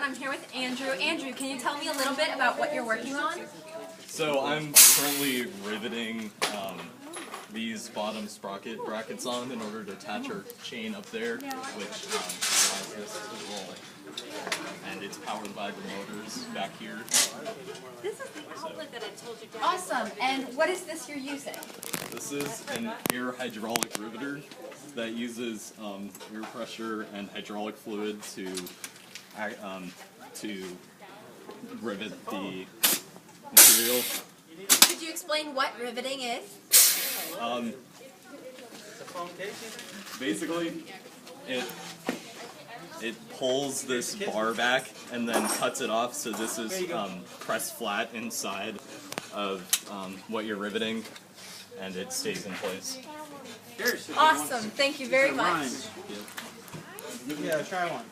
Gun. I'm here with Andrew. Andrew, can you tell me a little bit about what you're working on? So I'm currently riveting these bottom sprocket brackets on in order to attach our chain up there, which allows this to roll. And it's powered by the motors back here. This is the outlet that I told you. Awesome. And what is this you're using? This is an air hydraulic riveter that uses air pressure and hydraulic fluid to rivet the material. Could you explain what riveting is? Basically, it pulls this bar back and then cuts it off, so this is pressed flat inside of what you're riveting, and it stays in place. Awesome. Thank you very much. Yeah, try one.